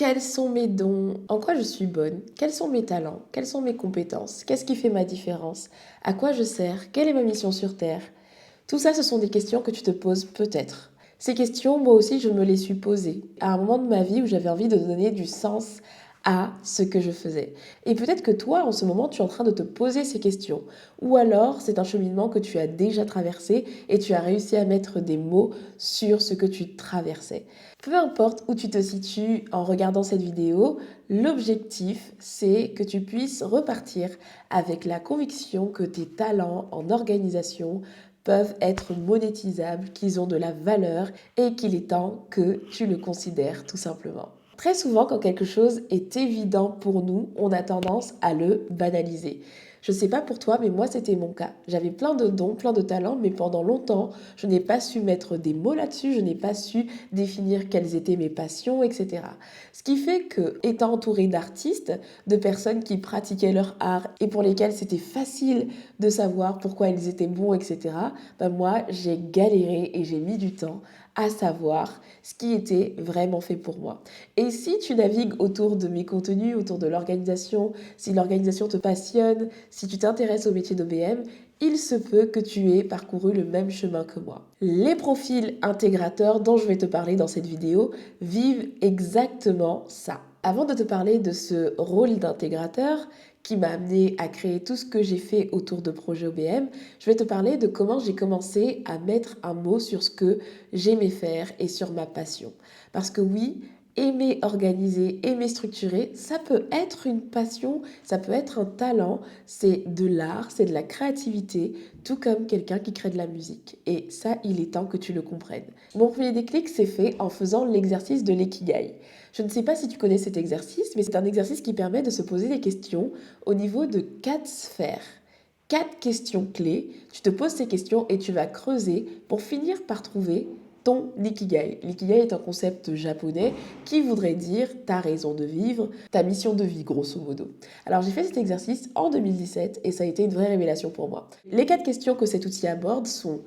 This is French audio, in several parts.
Quels sont mes dons? En quoi je suis bonne? Quels sont mes talents? Quelles sont mes compétences? Qu'est-ce qui fait ma différence? À quoi je sers? Quelle est ma mission sur Terre? Tout ça, ce sont des questions que tu te poses peut-être. Ces questions, moi aussi, je me les suis posées à un moment de ma vie où j'avais envie de donner du sens à ce que je faisais. Et peut-être que toi, en ce moment, tu es en train de te poser ces questions. Ou alors, c'est un cheminement que tu as déjà traversé et tu as réussi à mettre des mots sur ce que tu traversais. Peu importe où tu te situes en regardant cette vidéo, l'objectif, c'est que tu puisses repartir avec la conviction que tes talents en organisation peuvent être monétisables, qu'ils ont de la valeur et qu'il est temps que tu le considères tout simplement. Très souvent, quand quelque chose est évident pour nous, on a tendance à le banaliser. Je ne sais pas pour toi, mais moi, c'était mon cas. J'avais plein de dons, plein de talents, mais pendant longtemps, je n'ai pas su mettre des mots là-dessus, je n'ai pas su définir quelles étaient mes passions, etc. Ce qui fait que, étant entourée d'artistes, de personnes qui pratiquaient leur art et pour lesquelles c'était facile de savoir pourquoi ils étaient bons, etc., ben moi, j'ai galéré et j'ai mis du temps à savoir ce qui était vraiment fait pour moi. Et si tu navigues autour de mes contenus, autour de l'organisation, si l'organisation te passionne, si tu t'intéresses au métier d'OBM, il se peut que tu aies parcouru le même chemin que moi. Les profils intégrateurs dont je vais te parler dans cette vidéo vivent exactement ça. Avant de te parler de ce rôle d'intégrateur qui m'a amené à créer tout ce que j'ai fait autour de Projet OBM, je vais te parler de comment j'ai commencé à mettre un mot sur ce que j'aimais faire et sur ma passion. Parce que oui, aimer organiser, aimer structurer, ça peut être une passion, ça peut être un talent, c'est de l'art, c'est de la créativité, tout comme quelqu'un qui crée de la musique. Et ça, il est temps que tu le comprennes. Mon premier déclic s'est fait en faisant l'exercice de l'ikigai. Je ne sais pas si tu connais cet exercice, mais c'est un exercice qui permet de se poser des questions au niveau de 4 sphères. 4 questions clés, tu te poses ces questions et tu vas creuser pour finir par trouver ton ikigai. L'ikigai est un concept japonais qui voudrait dire ta raison de vivre, ta mission de vie, grosso modo. Alors j'ai fait cet exercice en 2017 et ça a été une vraie révélation pour moi. Les 4 questions que cet outil aborde sont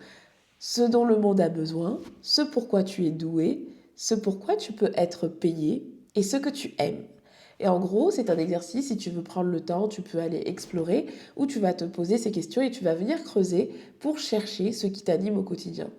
ce dont le monde a besoin, ce pourquoi tu es doué, ce pourquoi tu peux être payé et ce que tu aimes. Et en gros, c'est un exercice, si tu veux prendre le temps, tu peux aller explorer, où tu vas te poser ces questions et tu vas venir creuser pour chercher ce qui t'anime au quotidien.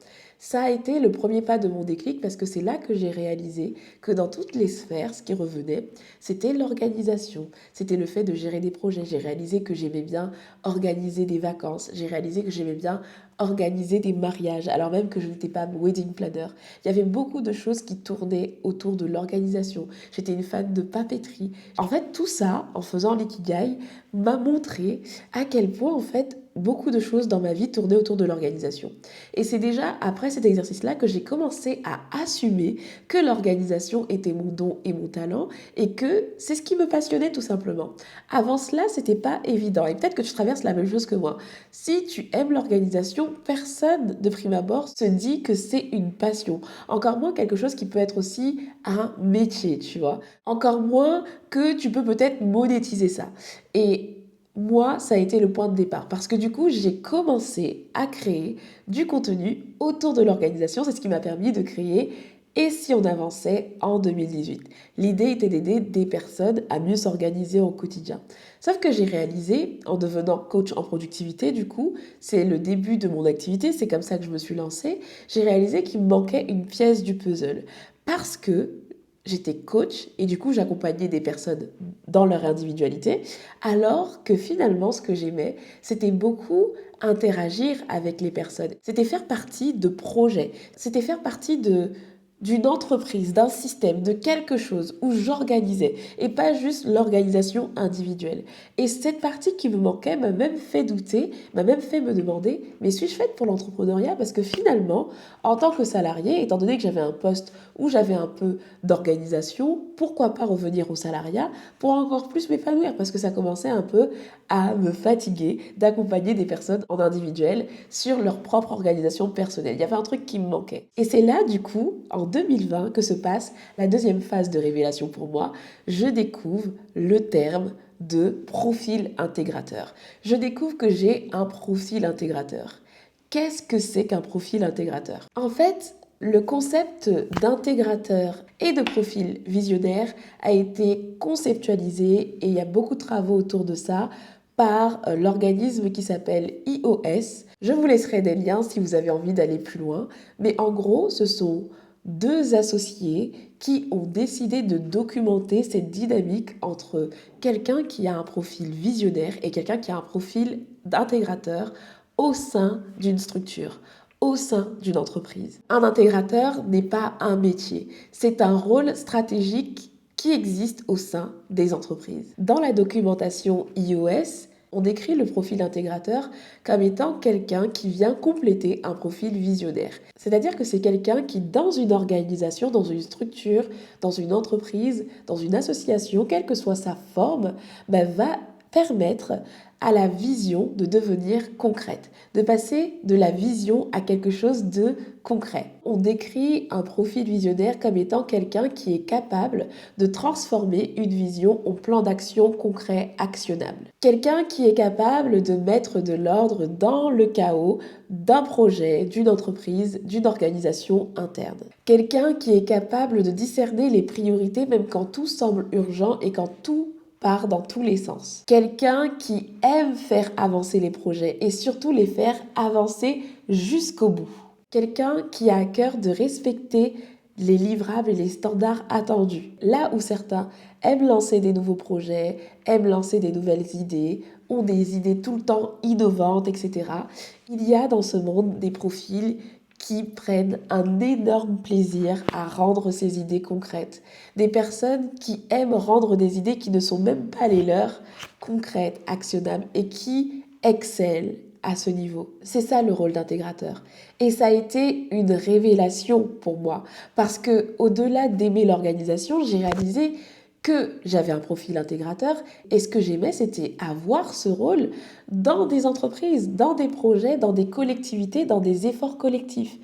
Ça a été le premier pas de mon déclic parce que c'est là que j'ai réalisé que dans toutes les sphères, ce qui revenait, c'était l'organisation, c'était le fait de gérer des projets. J'ai réalisé que j'aimais bien organiser des vacances, j'ai réalisé que j'aimais bien organiser des mariages, alors même que je n'étais pas wedding planner. Il y avait beaucoup de choses qui tournaient autour de l'organisation. J'étais une fan de papeterie. En fait, tout ça, en faisant l'ikigai, m'a montré à quel point, en fait, beaucoup de choses dans ma vie tournaient autour de l'organisation. Et c'est déjà après cet exercice-là que j'ai commencé à assumer que l'organisation était mon don et mon talent et que c'est ce qui me passionnait tout simplement. Avant cela, c'était pas évident et peut-être que tu traverses la même chose que moi. Si tu aimes l'organisation, personne de prime abord se dit que c'est une passion. Encore moins quelque chose qui peut être aussi un métier, tu vois. Encore moins que tu peux peut-être monétiser ça. Et moi, ça a été le point de départ parce que du coup, j'ai commencé à créer du contenu autour de l'organisation. C'est ce qui m'a permis de créer Et si on avançait en 2018. L'idée était d'aider des personnes à mieux s'organiser au quotidien. Sauf que j'ai réalisé, en devenant coach en productivité, du coup, c'est le début de mon activité, c'est comme ça que je me suis lancée, j'ai réalisé qu'il me manquait une pièce du puzzle. Parce que j'étais coach et du coup j'accompagnais des personnes dans leur individualité, alors que finalement ce que j'aimais, c'était beaucoup interagir avec les personnes. C'était faire partie de projets, c'était faire partie d'une entreprise, d'un système, de quelque chose où j'organisais et pas juste l'organisation individuelle. Et cette partie qui me manquait m'a même fait douter, m'a même fait me demander, mais suis-je faite pour l'entrepreneuriat? Parce que finalement, en tant que salarié, étant donné que j'avais un poste où j'avais un peu d'organisation, pourquoi pas revenir au salariat pour encore plus m'épanouir? Parce que ça commençait un peu à me fatiguer d'accompagner des personnes en individuel sur leur propre organisation personnelle. Il y avait un truc qui me manquait. Et c'est là, du coup, en 2020, que se passe la deuxième phase de révélation pour moi. Je découvre le terme de profil intégrateur. Je découvre que j'ai un profil intégrateur. Qu'est-ce que c'est qu'un profil intégrateur? En fait, Le concept d'intégrateur et de profil visionnaire a été conceptualisé et il y a beaucoup de travaux autour de ça par l'organisme qui s'appelle IOS. Je vous laisserai des liens si vous avez envie d'aller plus loin, mais en gros, ce sont deux associés qui ont décidé de documenter cette dynamique entre quelqu'un qui a un profil visionnaire et quelqu'un qui a un profil d'intégrateur au sein d'une structure, au sein d'une entreprise. Un intégrateur n'est pas un métier, c'est un rôle stratégique qui existe au sein des entreprises. Dans la documentation iOS, on décrit le profil intégrateur comme étant quelqu'un qui vient compléter un profil visionnaire. C'est-à-dire que c'est quelqu'un qui, dans une organisation, dans une structure, dans une entreprise, dans une association, quelle que soit sa forme, va permettre à la vision de devenir concrète, de passer de la vision à quelque chose de concret. On décrit un profil visionnaire comme étant quelqu'un qui est capable de transformer une vision en plan d'action concret, actionnable. Quelqu'un qui est capable de mettre de l'ordre dans le chaos d'un projet, d'une entreprise, d'une organisation interne. Quelqu'un qui est capable de discerner les priorités même quand tout semble urgent et quand tout part dans tous les sens. Quelqu'un qui aime faire avancer les projets et surtout les faire avancer jusqu'au bout. Quelqu'un qui a à cœur de respecter les livrables et les standards attendus. Là où certains aiment lancer des nouveaux projets, aiment lancer des nouvelles idées, ont des idées tout le temps innovantes, etc. Il y a dans ce monde des profils qui prennent un énorme plaisir à rendre ces idées concrètes. Des personnes qui aiment rendre des idées qui ne sont même pas les leurs, concrètes, actionnables et qui excellent à ce niveau. C'est ça le rôle d'intégrateur. Et ça a été une révélation pour moi parce que au-delà d'aimer l'organisation, j'ai réalisé que j'avais un profil intégrateur et ce que j'aimais, c'était avoir ce rôle dans des entreprises, dans des projets, dans des collectivités, dans des efforts collectifs.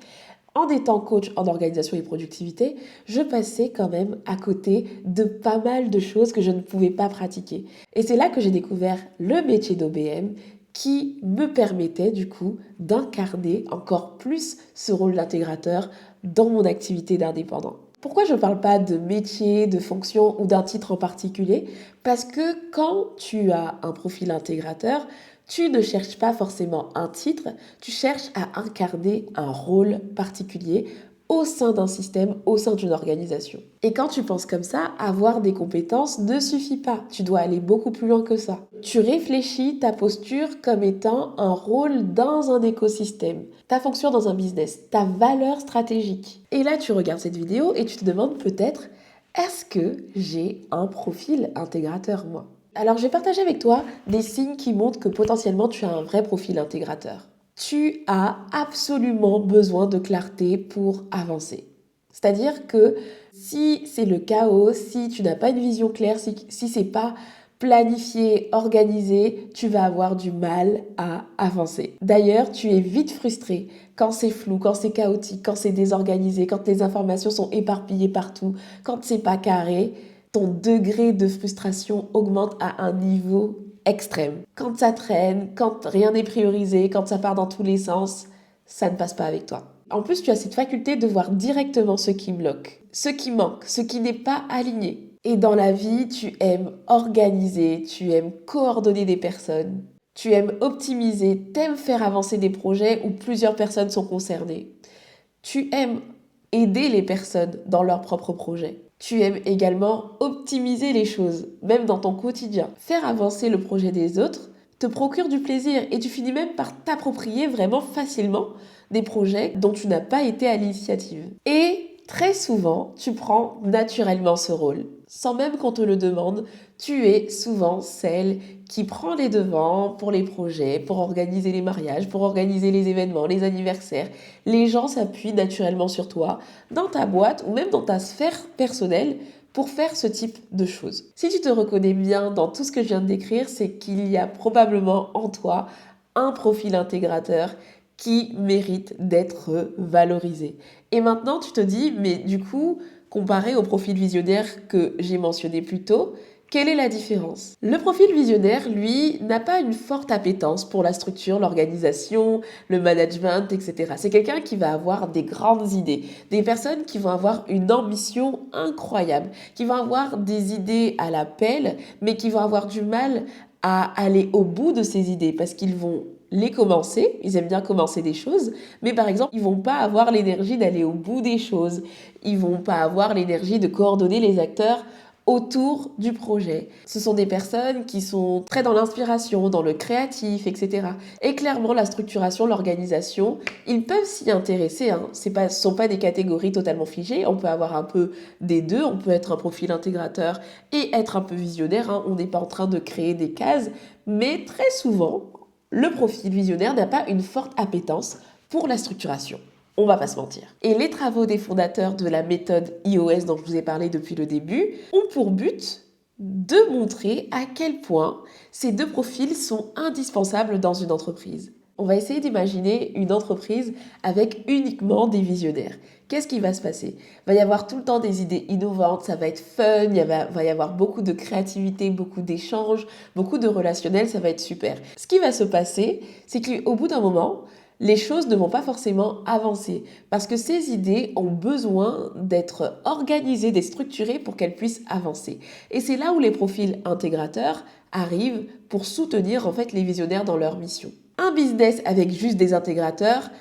En étant coach en organisation et productivité, je passais quand même à côté de pas mal de choses que je ne pouvais pas pratiquer. Et c'est là que j'ai découvert le métier d'OBM qui me permettait du coup d'incarner encore plus ce rôle d'intégrateur dans mon activité d'indépendant. Pourquoi je ne parle pas de métier, de fonction ou d'un titre en particulier? Parce que quand tu as un profil intégrateur, tu ne cherches pas forcément un titre, tu cherches à incarner un rôle particulier au sein d'un système, au sein d'une organisation. Et quand tu penses comme ça, avoir des compétences ne suffit pas. Tu dois aller beaucoup plus loin que ça. Tu réfléchis ta posture comme étant un rôle dans un écosystème, ta fonction dans un business, ta valeur stratégique. Et là, tu regardes cette vidéo et tu te demandes peut-être, est-ce que j'ai un profil intégrateur, moi? Alors, je vais partager avec toi des signes qui montrent que potentiellement tu as un vrai profil intégrateur. Tu as absolument besoin de clarté pour avancer. C'est-à-dire que si c'est le chaos, si tu n'as pas une vision claire, si c'est pas planifié, organisé, tu vas avoir du mal à avancer. D'ailleurs, tu es vite frustré quand c'est flou, quand c'est chaotique, quand c'est désorganisé, quand les informations sont éparpillées partout, quand c'est pas carré. Ton degré de frustration augmente à un niveau extrême. Quand ça traîne, quand rien n'est priorisé, quand ça part dans tous les sens, ça ne passe pas avec toi. En plus, tu as cette faculté de voir directement ce qui bloque, ce qui manque, ce qui n'est pas aligné. Et dans la vie, tu aimes organiser, tu aimes coordonner des personnes, tu aimes optimiser, t'aimes faire avancer des projets où plusieurs personnes sont concernées. Tu aimes aider les personnes dans leurs propres projets. Tu aimes également optimiser les choses, même dans ton quotidien. Faire avancer le projet des autres te procure du plaisir et tu finis même par t'approprier vraiment facilement des projets dont tu n'as pas été à l'initiative. Et très souvent, tu prends naturellement ce rôle. Sans même qu'on te le demande, tu es souvent celle qui prend les devants pour les projets, pour organiser les mariages, pour organiser les événements, les anniversaires. Les gens s'appuient naturellement sur toi, dans ta boîte ou même dans ta sphère personnelle, pour faire ce type de choses. Si tu te reconnais bien dans tout ce que je viens de décrire, c'est qu'il y a probablement en toi un profil intégrateur qui mérite d'être valorisé. Et maintenant, tu te dis, mais du coup, comparé au profil visionnaire que j'ai mentionné plus tôt, Quelle est la différence? Le profil visionnaire, lui, n'a pas une forte appétence pour la structure, l'organisation, le management, etc. C'est quelqu'un qui va avoir des grandes idées, des personnes qui vont avoir une ambition incroyable, qui vont avoir des idées à la pelle, mais qui vont avoir du mal à aller au bout de ces idées parce qu'ils vont les commencer, ils aiment bien commencer des choses, mais par exemple, ils vont pas avoir l'énergie d'aller au bout des choses, ils vont pas avoir l'énergie de coordonner les acteurs autour du projet. Ce sont des personnes qui sont très dans l'inspiration, dans le créatif, etc. Et clairement, la structuration, l'organisation, ils peuvent s'y intéresser. Ce ne sont pas des catégories totalement figées. On peut avoir un peu des deux. On peut être un profil intégrateur et être un peu visionnaire. On n'est pas en train de créer des cases. Mais très souvent, le profil visionnaire n'a pas une forte appétence pour la structuration. On va pas se mentir. Et les travaux des fondateurs de la méthode IOS dont je vous ai parlé depuis le début ont pour but de montrer à quel point ces deux profils sont indispensables dans une entreprise. On va essayer d'imaginer une entreprise avec uniquement des visionnaires. Qu'est-ce qui va se passer? Il va y avoir tout le temps des idées innovantes, ça va être fun, va y avoir beaucoup de créativité, beaucoup d'échanges, beaucoup de relationnel, ça va être super. Ce qui va se passer, c'est qu'au bout d'un moment, les choses ne vont pas forcément avancer parce que ces idées ont besoin d'être organisées, d'être structurées pour qu'elles puissent avancer. Et c'est là où les profils intégrateurs arrivent pour soutenir en fait les visionnaires dans leur mission. Un business avec juste des intégrateurs,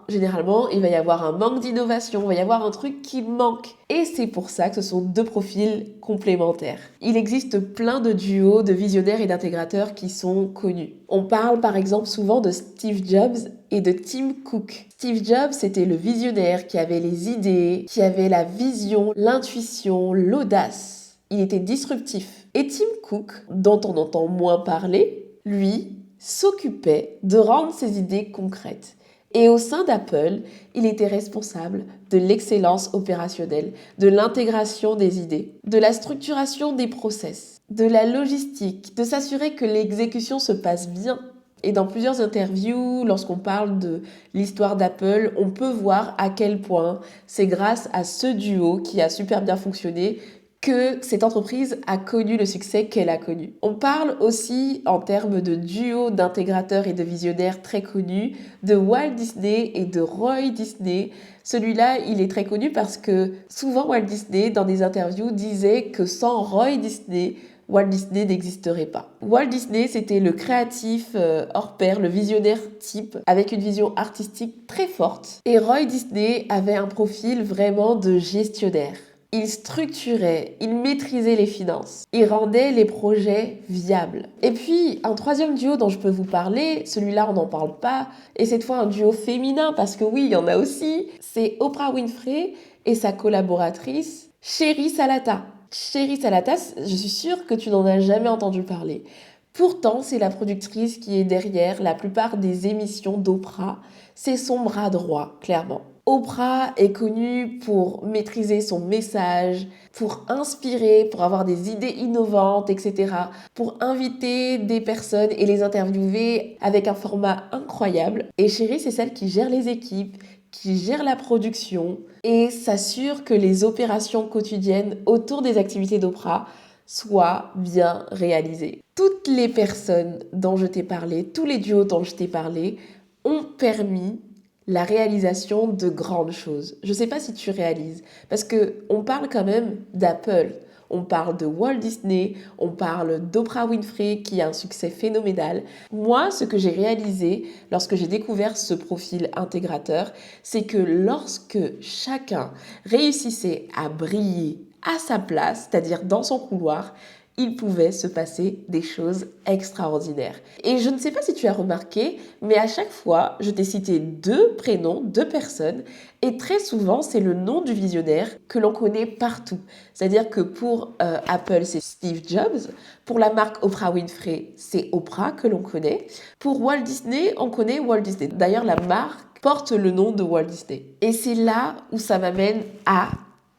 généralement, il va y avoir un manque d'innovation, il va y avoir un truc qui manque. Et c'est pour ça que ce sont deux profils complémentaires. Il existe plein de duos de visionnaires et d'intégrateurs qui sont connus. On parle par exemple souvent de Steve Jobs et de Tim Cook. Steve Jobs, c'était le visionnaire qui avait les idées, qui avait la vision, l'intuition, l'audace. Il était disruptif. Et Tim Cook, dont on entend moins parler, lui, s'occupait de rendre ses idées concrètes. Et au sein d'Apple, il était responsable de l'excellence opérationnelle, de l'intégration des idées, de la structuration des process, de la logistique, de s'assurer que l'exécution se passe bien. Et dans plusieurs interviews, lorsqu'on parle de l'histoire d'Apple, on peut voir à quel point c'est grâce à ce duo qui a super bien fonctionné que cette entreprise a connu le succès qu'elle a connu. On parle aussi, en termes de duo d'intégrateurs et de visionnaires très connus, de Walt Disney et de Roy Disney. Celui-là, il est très connu parce que souvent Walt Disney, dans des interviews, disait que sans Roy Disney, Walt Disney n'existerait pas. Walt Disney, c'était le créatif hors pair, le visionnaire type, avec une vision artistique très forte. Et Roy Disney avait un profil vraiment de gestionnaire. Il structurait, il maîtrisait les finances, il rendait les projets viables. Et puis, un troisième duo dont je peux vous parler, celui-là on n'en parle pas, et cette fois un duo féminin, parce que oui, il y en a aussi, c'est Oprah Winfrey et sa collaboratrice, Sheri Salata. Sheri Salata, je suis sûre que tu n'en as jamais entendu parler. Pourtant, c'est la productrice qui est derrière la plupart des émissions d'Oprah. C'est son bras droit, clairement. Oprah est connue pour maîtriser son message, pour inspirer, pour avoir des idées innovantes, etc. Pour inviter des personnes et les interviewer avec un format incroyable. Et Sheri, c'est celle qui gère les équipes, qui gère la production et s'assure que les opérations quotidiennes autour des activités d'Oprah soient bien réalisées. Toutes les personnes dont je t'ai parlé, tous les duos dont je t'ai parlé, ont permis la réalisation de grandes choses. Je ne sais pas si tu réalises, parce qu'on parle quand même d'Apple, on parle de Walt Disney, on parle d'Oprah Winfrey qui a un succès phénoménal. Moi, ce que j'ai réalisé lorsque j'ai découvert ce profil intégrateur, c'est que lorsque chacun réussissait à briller à sa place, c'est-à-dire dans son couloir, il pouvait se passer des choses extraordinaires. Et je ne sais pas si tu as remarqué, mais à chaque fois, je t'ai cité deux prénoms, deux personnes, et très souvent, c'est le nom du visionnaire que l'on connaît partout. C'est-à-dire que pour Apple, c'est Steve Jobs. Pour la marque Oprah Winfrey, c'est Oprah que l'on connaît. Pour Walt Disney, on connaît Walt Disney. D'ailleurs, la marque porte le nom de Walt Disney. Et c'est là où ça m'amène à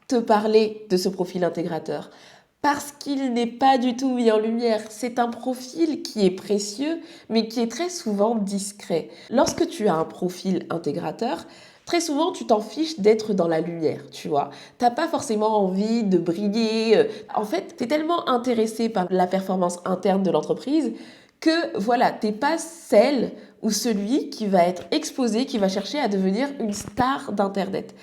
te parler de ce profil intégrateur. Parce qu'il n'est pas du tout mis en lumière. C'est un profil qui est précieux, mais qui est très souvent discret. Lorsque tu as un profil intégrateur, Très souvent, tu t'en fiches d'être dans la lumière, tu vois. T'as pas forcément envie de briller. En fait, t'es tellement intéressé par la performance interne de l'entreprise que voilà, t'es pas celle ou celui qui va être exposé, qui va chercher à devenir une star d'Internet.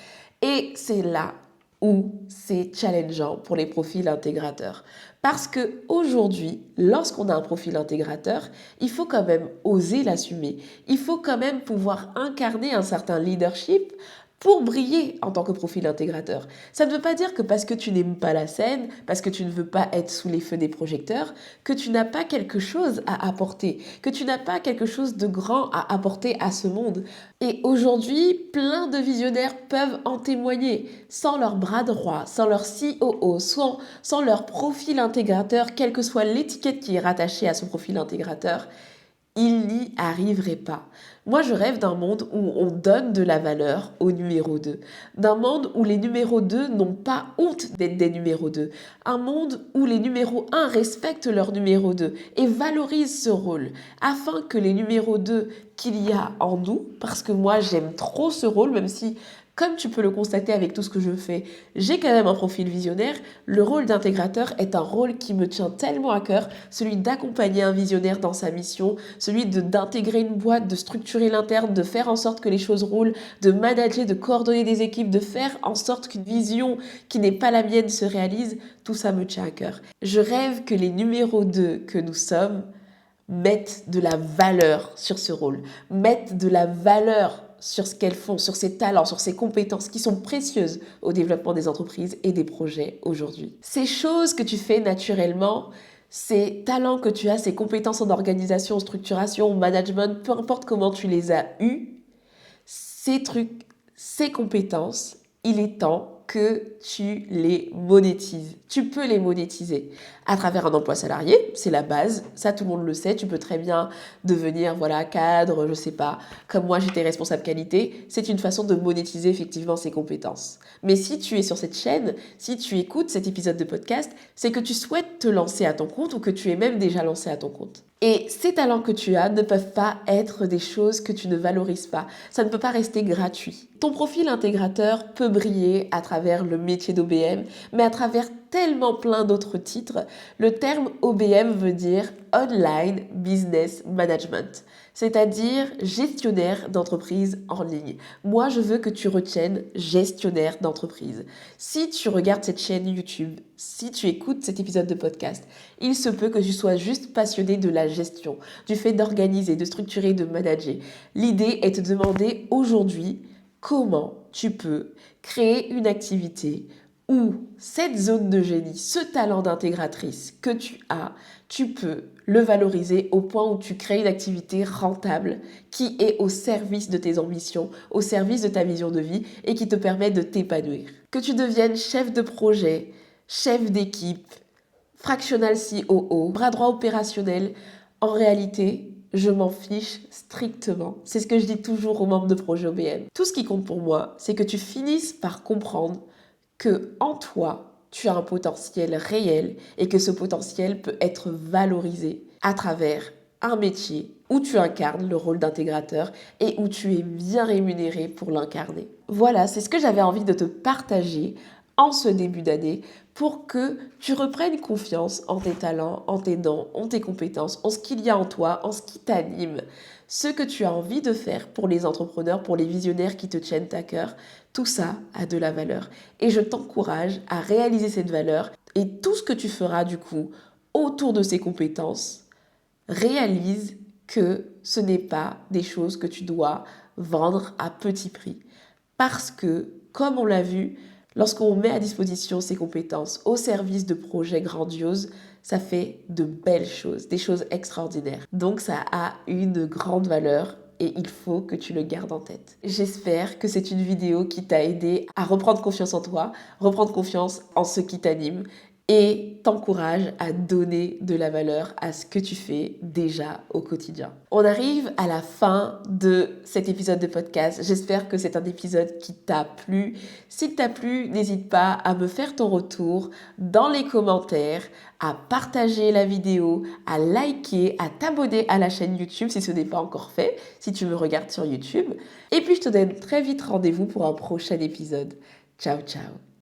Et c'est là où c'est challengeant pour les profils intégrateurs. Parce que aujourd'hui, lorsqu'on a un profil intégrateur, il faut quand même oser l'assumer. Il faut quand même pouvoir incarner un certain leadership pour briller en tant que profil intégrateur. Ça ne veut pas dire que parce que tu n'aimes pas la scène, parce que tu ne veux pas être sous les feux des projecteurs, que tu n'as pas quelque chose à apporter, que tu n'as pas quelque chose de grand à apporter à ce monde. Et aujourd'hui, plein de visionnaires peuvent en témoigner. Sans leur bras droit, sans leur COO, sans leur profil intégrateur, quelle que soit l'étiquette qui est rattachée à ce profil intégrateur, il n'y arriverait pas. Moi, je rêve d'un monde où on donne de la valeur au numéro 2. D'un monde où les numéros 2 n'ont pas honte d'être des numéros 2. Un monde où les numéros 1 respectent leur numéro 2 et valorisent ce rôle. Afin que les numéros 2 qu'il y a en nous, parce que moi j'aime trop ce rôle, même si, comme tu peux le constater avec tout ce que je fais, j'ai quand même un profil visionnaire, le rôle d'intégrateur est un rôle qui me tient tellement à cœur, celui d'accompagner un visionnaire dans sa mission, celui d'intégrer une boîte, de structurer l'interne, de faire en sorte que les choses roulent, de manager, de coordonner des équipes, de faire en sorte qu'une vision qui n'est pas la mienne se réalise, tout ça me tient à cœur. Je rêve que les numéros 2 que nous sommes mettent de la valeur sur ce rôle, mettent de la valeur sur ce qu'elles font, sur ses talents, sur ses compétences qui sont précieuses au développement des entreprises et des projets aujourd'hui. Ces choses que tu fais naturellement, ces talents que tu as, ces compétences en organisation, structuration, management, peu importe comment tu les as eus, ces trucs, ces compétences, il est temps que tu les monétises. Tu peux les monétiser à travers un emploi salarié, c'est la base, ça tout le monde le sait, tu peux très bien devenir voilà cadre, je sais pas, comme moi j'étais responsable qualité, c'est une façon de monétiser effectivement ses compétences. Mais si tu es sur cette chaîne, si tu écoutes cet épisode de podcast, c'est que tu souhaites te lancer à ton compte ou que tu es même déjà lancé à ton compte. Et ces talents que tu as ne peuvent pas être des choses que tu ne valorises pas. Ça ne peut pas rester gratuit. Ton profil intégrateur peut briller à travers le métier d'OBM, mais à travers tellement plein d'autres titres. Le terme OBM veut dire Online Business Management, c'est-à-dire gestionnaire d'entreprise en ligne. Moi, je veux que tu retiennes gestionnaire d'entreprise. Si tu regardes cette chaîne YouTube, si tu écoutes cet épisode de podcast, il se peut que tu sois juste passionné de la gestion, du fait d'organiser, de structurer, de manager. L'idée est de te demander aujourd'hui comment tu peux créer une activité où cette zone de génie, ce talent d'intégratrice que tu as, tu peux le valoriser au point où tu crées une activité rentable qui est au service de tes ambitions, au service de ta vision de vie et qui te permet de t'épanouir. Que tu deviennes chef de projet, chef d'équipe, fractional COO, bras droit opérationnel, en réalité, je m'en fiche strictement. C'est ce que je dis toujours aux membres de projet OBM. Tout ce qui compte pour moi, c'est que tu finisses par comprendre que en toi, tu as un potentiel réel et que ce potentiel peut être valorisé à travers un métier où tu incarnes le rôle d'intégrateur et où tu es bien rémunéré pour l'incarner. Voilà, c'est ce que j'avais envie de te partager en ce début d'année pour que tu reprennes confiance en tes talents, en tes dons, en tes compétences, en ce qu'il y a en toi, en ce qui t'anime, ce que tu as envie de faire pour les entrepreneurs, pour les visionnaires qui te tiennent à cœur. Tout ça a de la valeur et je t'encourage à réaliser cette valeur et tout ce que tu feras du coup autour de ces compétences, réalise que ce n'est pas des choses que tu dois vendre à petit prix. Parce que, comme on l'a vu, lorsqu'on met à disposition ces compétences au service de projets grandioses, ça fait de belles choses, des choses extraordinaires. Donc ça a une grande valeur et il faut que tu le gardes en tête. J'espère que c'est une vidéo qui t'a aidé à reprendre confiance en toi, reprendre confiance en ce qui t'anime et t'encourage à donner de la valeur à ce que tu fais déjà au quotidien. On arrive à la fin de cet épisode de podcast. J'espère que c'est un épisode qui t'a plu. S'il t'a plu, n'hésite pas à me faire ton retour dans les commentaires, à partager la vidéo, à liker, à t'abonner à la chaîne YouTube si ce n'est pas encore fait, si tu me regardes sur YouTube. Et puis je te donne très vite rendez-vous pour un prochain épisode. Ciao, ciao.